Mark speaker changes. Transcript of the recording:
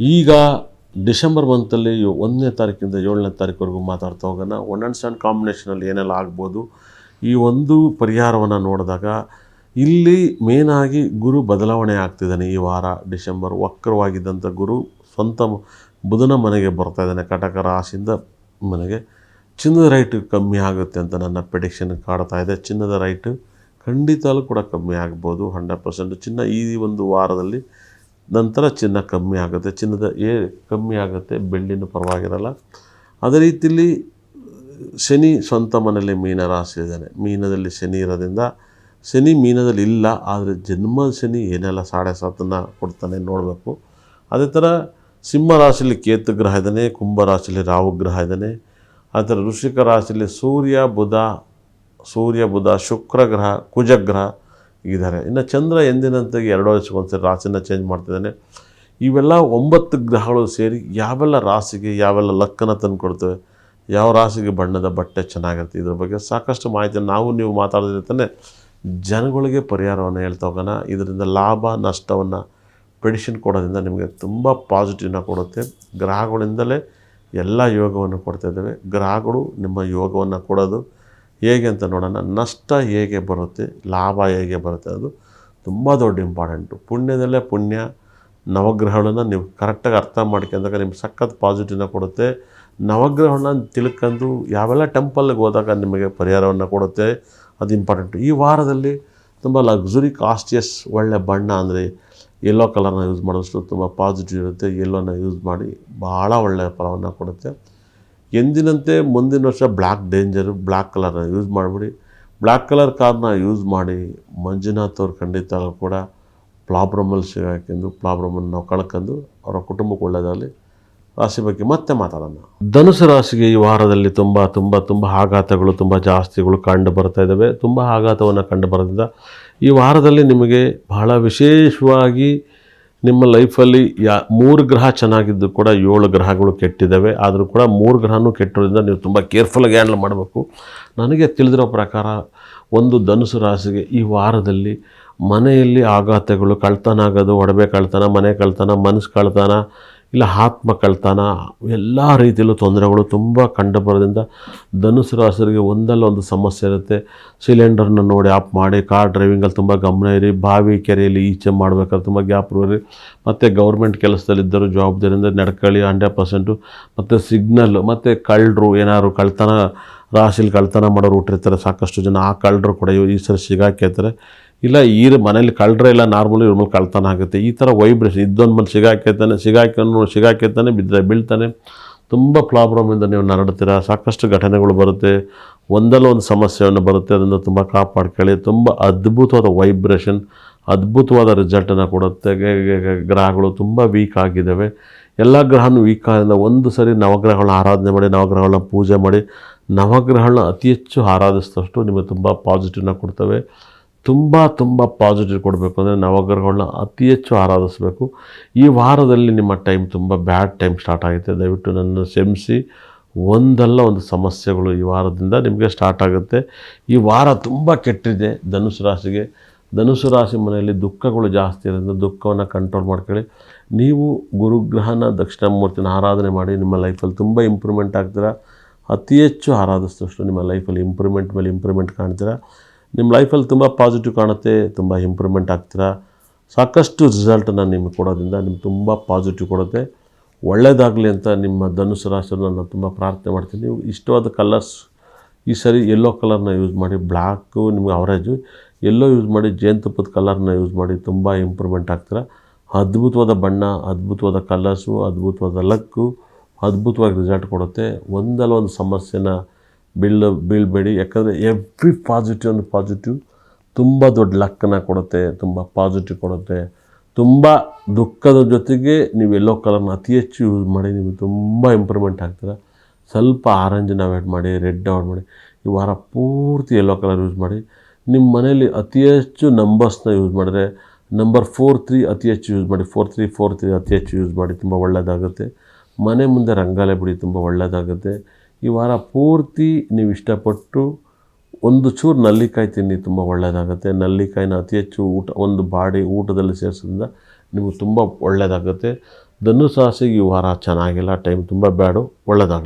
Speaker 1: ಈಗ ಡಿಸೆಂಬರ್ ಮಂತಲ್ಲಿ 1ನೇ ತಾರೀಕಿಂದ 7ನೇ ತಾರೀಕುವರೆಗೂ ಮಾತಾಡ್ತಾ ಹೋಗೋಣ. 1 and 7 ಕಾಂಬಿನೇಷನಲ್ಲಿ ಏನೆಲ್ಲ ಆಗ್ಬೋದು ಈ ಒಂದು ಪರಿಹಾರವನ್ನು ನೋಡಿದಾಗ ಇಲ್ಲಿ ಮೇನಾಗಿ ಗುರು ಬದಲಾವಣೆ ಆಗ್ತಿದ್ದಾನೆ. ಈ ವಾರ ಡಿಸೆಂಬರ್ ವಕ್ರವಾಗಿದ್ದಂಥ ಗುರು ಸ್ವಂತ ಬುಧನ ಮನೆಗೆ ಬರ್ತಾ ಇದ್ದಾನೆ. ಕಟಕ ರಾಶಿಯಿಂದ ಮನೆಗೆ ಚಿನ್ನದ ರೈಟ್ ಕಮ್ಮಿ ಆಗುತ್ತೆ ಅಂತ ನನ್ನ ಪ್ರೆಡಿಕ್ಷನ್ ಕಾಡ್ತಾ ಇದೆ. ಚಿನ್ನದ ರೈಟ್ ಖಂಡಿತಲೂ ಕೂಡ ಕಮ್ಮಿ ಆಗ್ಬೋದು 100%. ಚಿನ್ನ ಈ ಒಂದು ವಾರದಲ್ಲಿ ನಂತರ ಚಿನ್ನ ಕಮ್ಮಿ ಆಗುತ್ತೆ, ಚಿನ್ನದ ಕಮ್ಮಿ ಆಗುತ್ತೆ, ಬೆಳ್ಳಿನೂ ಪರವಾಗಿರಲ್ಲ. ಅದೇ ರೀತಿಯಲ್ಲಿ ಶನಿ ಸ್ವಂತ ಮನೆಯಲ್ಲಿ ಮೀನ ರಾಶಿ ಇದ್ದಾನೆ. ಮೀನದಲ್ಲಿ ಶನಿ ಇರೋದ್ರಿಂದ ಶನಿ ಮೀನದಲ್ಲಿ ಇಲ್ಲ, ಆದರೆ ಜನ್ಮ ಶನಿ ಏನೆಲ್ಲ 7.5 ಕೊಡ್ತಾನೆ ನೋಡಬೇಕು. ಅದೇ ಥರ ಸಿಂಹ ರಾಶಿಯಲ್ಲಿ ಕೇತು ಗ್ರಹ ಇದ್ದಾನೆ, ಕುಂಭ ರಾಶಿಯಲ್ಲಿ ರಾಹು ಗ್ರಹ ಇದ್ದಾನೆ. ಅದೇ ಥರ ವೃಶ್ಚಿಕ ರಾಶಿಯಲ್ಲಿ ಸೂರ್ಯ ಬುಧ ಶುಕ್ರ ಗ್ರಹ ಕುಜಗ್ರಹ ಇದ್ದಾರೆ. ಇನ್ನು ಚಂದ್ರ ಎಂದಿನಂತಾಗಿ 2 ವರ್ಷಕ್ಕೊಂದ್ಸರಿ ರಾಶಿನ ಚೇಂಜ್ ಮಾಡ್ತಿದ್ದಾನೆ. ಇವೆಲ್ಲ 9 ಗ್ರಹಗಳು ಸೇರಿ ಯಾವೆಲ್ಲ ರಾಶಿಗೆ ಯಾವೆಲ್ಲ ಲಕ್ಕನ್ನು ತಂದು ಕೊಡ್ತವೆ, ಯಾವ ರಾಶಿಗೆ ಬಣ್ಣದ ಬಟ್ಟೆ ಚೆನ್ನಾಗಿರುತ್ತೆ, ಇದ್ರ ಬಗ್ಗೆ ಸಾಕಷ್ಟು ಮಾಹಿತಿ ನೀವು ಮಾತಾಡೋದಿರ್ತಾನೆ ಜನಗಳಿಗೆ ಪರಿಹಾರವನ್ನು ಹೇಳ್ತಾ ಹೋಗೋಣ. ಇದರಿಂದ ಲಾಭ ನಷ್ಟವನ್ನು ಪ್ರೆಡಿಕ್ಷನ್ ಕೊಡೋದ್ರಿಂದ ನಿಮಗೆ ತುಂಬ ಪಾಸಿಟಿವ್ನ ಕೊಡುತ್ತೆ. ಗ್ರಹಗಳಿಂದಲೇ ಎಲ್ಲ ಯೋಗವನ್ನು ಕೊಡ್ತಾ ಇದ್ದೇವೆ. ಗ್ರಹಗಳು ನಿಮ್ಮ ಯೋಗವನ್ನು ಕೊಡೋದು ಹೇಗೆ ಅಂತ ನೋಡೋಣ. ನಷ್ಟ ಹೇಗೆ ಬರುತ್ತೆ, ಲಾಭ ಹೇಗೆ ಬರುತ್ತೆ, ಅದು ತುಂಬ ದೊಡ್ಡ ಇಂಪಾರ್ಟೆಂಟು. ಪುಣ್ಯದಲ್ಲೇ ಪುಣ್ಯ. ನವಗ್ರಹಗಳನ್ನು ನೀವು ಕರೆಕ್ಟಾಗಿ ಅರ್ಥ ಮಾಡ್ಕೊಂಡಾಗ ನಿಮ್ಗೆ ಸಖತ್ ಪಾಸಿಟಿವ್ನ ಕೊಡುತ್ತೆ. ನವಗ್ರಹಗಳನ್ನ ತಿಳ್ಕೊಂಡು ಯಾವೆಲ್ಲ ಟೆಂಪಲ್ಗೆ ಹೋದಾಗ ನಿಮಗೆ ಪರಿಹಾರವನ್ನು ಕೊಡುತ್ತೆ, ಅದು ಇಂಪಾರ್ಟೆಂಟು. ಈ ವಾರದಲ್ಲಿ ತುಂಬ ಲಕ್ಸುರಿ ಕಾಸ್ಟಿಯಸ್ ಒಳ್ಳೆ ಬಣ್ಣ ಅಂದರೆ ಯೆಲ್ಲೋ ಕಲರ್ನ ಯೂಸ್ ಮಾಡೋಷ್ಟು ತುಂಬ ಪಾಸಿಟಿವ್ ಇರುತ್ತೆ. ಯೆಲ್ಲೋನ ಯೂಸ್ ಮಾಡಿ ಭಾಳ ಒಳ್ಳೆಯ ಫಲವನ್ನು ಕೊಡುತ್ತೆ. ಎಂದಿನಂತೆ ಮುಂದಿನ ವರ್ಷ ಬ್ಲ್ಯಾಕ್ ಡೇಂಜರು, ಬ್ಲ್ಯಾಕ್ ಕಲರ್ನ ಯೂಸ್ ಮಾಡಿಬಿಡಿ. ಬ್ಲ್ಯಾಕ್ ಕಲರ್ ಕಾರ್ನ ಯೂಸ್ ಮಾಡಿ ಮಂಜುನಾಥ್ ಅವ್ರು ಖಂಡಿತ ಕೂಡ ಪ್ರಾಬ್ಲಮಲ್ಲಿ ಸಿಗಾಕೊಂಡು ಪ್ರಾಬ್ಲಮನ್ನು ನಾವು ಕಳ್ಕೊಂಡು ಅವರ ಕುಟುಂಬಕ್ಕೆ ಒಳ್ಳೆಯದಾಗಲಿ. ರಾಶಿ ಬಗ್ಗೆ ಮತ್ತೆ ಮಾತಾಡೋಣ. ಧನುಸು ರಾಶಿಗೆ ಈ ವಾರದಲ್ಲಿ ತುಂಬ ಆಘಾತಗಳು ತುಂಬ ಜಾಸ್ತಿಗಳು ಕಂಡು ಬರ್ತಾ ಇದ್ದಾವೆ. ತುಂಬ ಆಘಾತವನ್ನು ಕಂಡು ಬರೋದ್ರಿಂದ ಈ ವಾರದಲ್ಲಿ ನಿಮಗೆ ಬಹಳ ವಿಶೇಷವಾಗಿ ನಿಮ್ಮ ಲೈಫಲ್ಲಿ 3 ಗ್ರಹ ಚೆನ್ನಾಗಿದ್ದು ಕೂಡ 7 ಗ್ರಹಗಳು ಕೆಟ್ಟಿದ್ದಾವೆ. ಆದರೂ ಕೂಡ 3 ಗ್ರಹನೂ ಕೆಟ್ಟಿರೋದ್ರಿಂದ ನೀವು ತುಂಬ ಕೇರ್ಫುಲ್ಲಾಗಿ ಹ್ಯಾಂಡಲ್ ಮಾಡಬೇಕು. ನನಗೆ ತಿಳಿದಿರೋ ಪ್ರಕಾರ ಒಂದು ಧನುಸು ರಾಶಿಗೆ ಈ ವಾರದಲ್ಲಿ ಮನೆಯಲ್ಲಿ ಆಘಾತಗಳು, ಕಳ್ತನ ಆಗೋದು, ಒಡವೆ ಕಳ್ತನ, ಮನೆ ಕಳ್ತನ, ಮನಸ್ಸು ಕಳ್ತನ, ಇಲ್ಲ ಆತ್ಮ ಕಳ್ತನ, ಎಲ್ಲ ರೀತಿಯಲ್ಲೂ ತೊಂದರೆಗಳು ತುಂಬ ಕಂಡು ಬರೋದ್ರಿಂದ ಧನುಸು ರಾಶಿಯವರಿಗೆ ಒಂದಲ್ಲ ಒಂದು ಸಮಸ್ಯೆ ಇರುತ್ತೆ. ಸಿಲಿಂಡರ್ನ ನೋಡಿ ಆಫ್ ಮಾಡಿ, ಕಾರ್ ಡ್ರೈವಿಂಗಲ್ಲಿ ತುಂಬ ಗಮನ ಇರಿ, ಬಾವಿ ಕೆರೆಯಲ್ಲಿ ಈಚೆ ಮಾಡಬೇಕಾದ್ರೆ ತುಂಬ ಗ್ಯಾಪ್ ಇರಿ. ಮತ್ತು ಗೌರ್ಮೆಂಟ್ ಕೆಲಸದಲ್ಲಿದ್ದರೂ ಜವಾಬ್ದಾರಿಯಿಂದ ನಡ್ಕೊಳ್ಳಿ 100%. ಮತ್ತು ಸಿಗ್ನಲ್ ಮತ್ತು ಕಳ್ಳರು ಏನಾದ್ರು ಕಳ್ತನ ರಾಶಿಲಿ ಕಳ್ತನ ಮಾಡೋರು ಹುಟ್ಟಿರ್ತಾರೆ ಸಾಕಷ್ಟು ಜನ. ಆ ಕಳ್ಳರು ಕೂಡ ಈ ಸರಿ ಸಿಗಾಕೇಳ್ತಾರೆ. ಇಲ್ಲ ಮನೇಲಿ ಕಳ್ಳರೆ ಇಲ್ಲ, ನಾರ್ಮಲಿ ಇವ್ರ ಮೇಲೆ ಕಳ್ತನ ಆಗುತ್ತೆ. ಈ ಥರ ವೈಬ್ರೇಷನ್ ಇದ್ದೊಂದು ಮೇಲೆ ಸಿಗಾಕೇತಾನೆ ಬಿದ್ದರೆ ಬೀಳ್ತಾನೆ. ತುಂಬ ಪ್ರಾಬ್ಲಮಿಂದ ನೀವು ನರಡ್ತೀರ. ಸಾಕಷ್ಟು ಘಟನೆಗಳು ಬರುತ್ತೆ, ಒಂದಲ್ಲ ಒಂದು ಸಮಸ್ಯೆಯನ್ನು ಬರುತ್ತೆ. ಅದರಿಂದ ತುಂಬ ಕಾಪಾಡ್ಕೊಳ್ಳಿ. ತುಂಬ ಅದ್ಭುತವಾದ ವೈಬ್ರೇಷನ್, ಅದ್ಭುತವಾದ ರಿಸಲ್ಟನ್ನು ಕೊಡುತ್ತೆ. ಗ್ರಹಗಳು ತುಂಬ ವೀಕ್ ಆಗಿದ್ದಾವೆ. ಎಲ್ಲ ಗ್ರಹನೂ ವೀಕ್ ಆಗಿದ್ದರಿಂದ ಒಂದು ಸರಿ ನವಗ್ರಹಗಳನ್ನ ಆರಾಧನೆ ಮಾಡಿ, ನವಗ್ರಹಗಳನ್ನ ಪೂಜೆ ಮಾಡಿ, ನವಗ್ರಹಗಳನ್ನ ಅತಿ ಹೆಚ್ಚು ಆರಾಧಿಸಿದಷ್ಟು ನಿಮಗೆ ತುಂಬ ಪಾಸಿಟಿವ್ನ ಕೊಡ್ತವೆ. ತುಂಬ ಪಾಸಿಟಿವ್ ಕೊಡಬೇಕು ಅಂದರೆ ನವಗ್ರಹಗಳನ್ನ ಅತಿ ಹೆಚ್ಚು ಆರಾಧಿಸಬೇಕು. ಈ ವಾರದಲ್ಲಿ ನಿಮ್ಮ ಟೈಮ್ ತುಂಬ ಬ್ಯಾಡ್ ಟೈಮ್ ಸ್ಟಾರ್ಟ್ ಆಗುತ್ತೆ. ದಯವಿಟ್ಟು ನನ್ನ ಕ್ಷಮಿಸಿ. ಒಂದಲ್ಲ ಒಂದು ಸಮಸ್ಯೆಗಳು ಈ ವಾರದಿಂದ ನಿಮಗೆ ಸ್ಟಾರ್ಟ್ ಆಗುತ್ತೆ. ಈ ವಾರ ತುಂಬ ಕೆಟ್ಟಿದೆ ಧನುಸು ರಾಶಿಗೆ. ಧನುಸು ರಾಶಿ ಮನೆಯಲ್ಲಿ ದುಃಖಗಳು ಜಾಸ್ತಿ ಇರೋದ್ರಿಂದ ದುಃಖವನ್ನು ಕಂಟ್ರೋಲ್ ಮಾಡ್ಕೊಳ್ಳಿ. ನೀವು ಗುರುಗ್ರಹನ ದಕ್ಷಿಣಾಮೂರ್ತಿನ ಆರಾಧನೆ ಮಾಡಿ ನಿಮ್ಮ ಲೈಫಲ್ಲಿ ತುಂಬ ಇಂಪ್ರೂವ್ಮೆಂಟ್ ಆಗ್ತೀರಾ. ಅತಿ ಹೆಚ್ಚು ಆರಾಧಿಸಿದಷ್ಟು ನಿಮ್ಮ ಲೈಫಲ್ಲಿ ಇಂಪ್ರೂವ್ಮೆಂಟ್ ಮೇಲೆ ಇಂಪ್ರೂವ್ಮೆಂಟ್ ಕಾಣ್ತೀರಾ. ನಿಮ್ಮ ಲೈಫಲ್ಲಿ ತುಂಬ ಪಾಸಿಟಿವ್ ಕಾಣುತ್ತೆ, ತುಂಬ ಇಂಪ್ರೂವ್ಮೆಂಟ್ ಆಗ್ತೀರಾ. ಸಾಕಷ್ಟು ರಿಸಲ್ಟನ್ನು ನಿಮಗೆ ಕೊಡೋದ್ರಿಂದ ನಿಮ್ಗೆ ತುಂಬ ಪಾಸಿಟಿವ್ ಕೊಡುತ್ತೆ. ಒಳ್ಳೆಯದಾಗಲಿ ಅಂತ ನಿಮ್ಮ ಧನುಸು ರಾಶಿಯನ್ನು ನಾನು ತುಂಬ ಪ್ರಾರ್ಥನೆ ಮಾಡ್ತೀನಿ. ನೀವು ಇಷ್ಟವಾದ ಕಲರ್ಸ್ ಈ ಸರಿ ಯೆಲ್ಲೋ ಕಲರ್ನ ಯೂಸ್ ಮಾಡಿ. ಬ್ಲ್ಯಾಕು ನಿಮಗೆ ಅವರೇಜು, ಯೆಲ್ಲೋ ಯೂಸ್ ಮಾಡಿ, ಜೇನುತುಪ್ಪದ ಕಲರ್ನ ಯೂಸ್ ಮಾಡಿ. ತುಂಬ ಇಂಪ್ರೂವ್ಮೆಂಟ್ ಆಗ್ತೀರಾ. ಅದ್ಭುತವಾದ ಬಣ್ಣ, ಅದ್ಭುತವಾದ ಕಲರ್ಸು, ಅದ್ಭುತವಾದ ಲಕ್ಕು, ಅದ್ಭುತವಾಗಿ ರಿಸಲ್ಟ್ ಕೊಡುತ್ತೆ. ಒಂದಲ್ಲ ಒಂದು ಸಮಸ್ಯೆನ ಬೀಳಬೇಡಿ. ಯಾಕಂದರೆ ಎವ್ರಿ ಪಾಸಿಟಿವ್ ತುಂಬ ದೊಡ್ಡ ಲಕ್ಕನ್ನು ಕೊಡುತ್ತೆ, ತುಂಬ ಪಾಸಿಟಿವ್ ಕೊಡುತ್ತೆ. ತುಂಬ ದುಃಖದ ಜೊತೆಗೆ ನೀವು ಯೆಲ್ಲೋ ಕಲರ್ನ ಅತಿ ಹೆಚ್ಚು ಯೂಸ್ ಮಾಡಿ. ನಿಮಗೆ ತುಂಬ ಇಂಪ್ರೂವ್ಮೆಂಟ್ ಆಗ್ತೀರಾ. ಸ್ವಲ್ಪ ಆರೆಂಜನ್ನ ಅವಾಯ್ಡ್ ಮಾಡಿ, ರೆಡ್ ಅವಾಯ್ಡ್ ಮಾಡಿ. ಈ ವಾರ ಪೂರ್ತಿ ಯೆಲ್ಲೋ ಕಲರ್ ಯೂಸ್ ಮಾಡಿ. ನಿಮ್ಮ ಮನೆಯಲ್ಲಿ ಅತಿ ಹೆಚ್ಚು ನಂಬರ್ಸ್ನ ಯೂಸ್ ಮಾಡಿದ್ರೆ ನಂಬರ್ 43 ಅತಿ ಹೆಚ್ಚು ಯೂಸ್ ಮಾಡಿ. 4343 ಅತಿ ಹೆಚ್ಚು ಯೂಸ್ ಮಾಡಿ, ತುಂಬ ಒಳ್ಳೆಯದಾಗುತ್ತೆ. ಮನೆ ಮುಂದೆ ರಂಗೋಲಿ ಬಿಡಿ, ತುಂಬ ಒಳ್ಳೆಯದಾಗುತ್ತೆ. ಈ ವಾರ ಪೂರ್ತಿ ನೀವು ಇಷ್ಟಪಟ್ಟು ಒಂದು ಚೂರು ನಲ್ಲಿಕಾಯಿ ತಿನ್ನಿ, ತುಂಬ ಒಳ್ಳೆಯದಾಗುತ್ತೆ. ನಲ್ಲಿಕಾಯಿನ ಅತಿ ಹೆಚ್ಚು ಊಟದಲ್ಲಿ ಸೇರಿಸೋದ್ರಿಂದ ನಿಮಗೆ ತುಂಬ ಒಳ್ಳೆಯದಾಗುತ್ತೆ. ಧನುಸು ರಾಶಿಗೆ ಈ ವಾರ ಚೆನ್ನಾಗಿಲ್ಲ, ಟೈಮ್ ತುಂಬ ಬ್ಯಾಡು. ಒಳ್ಳೆಯದಾಗಲಿ.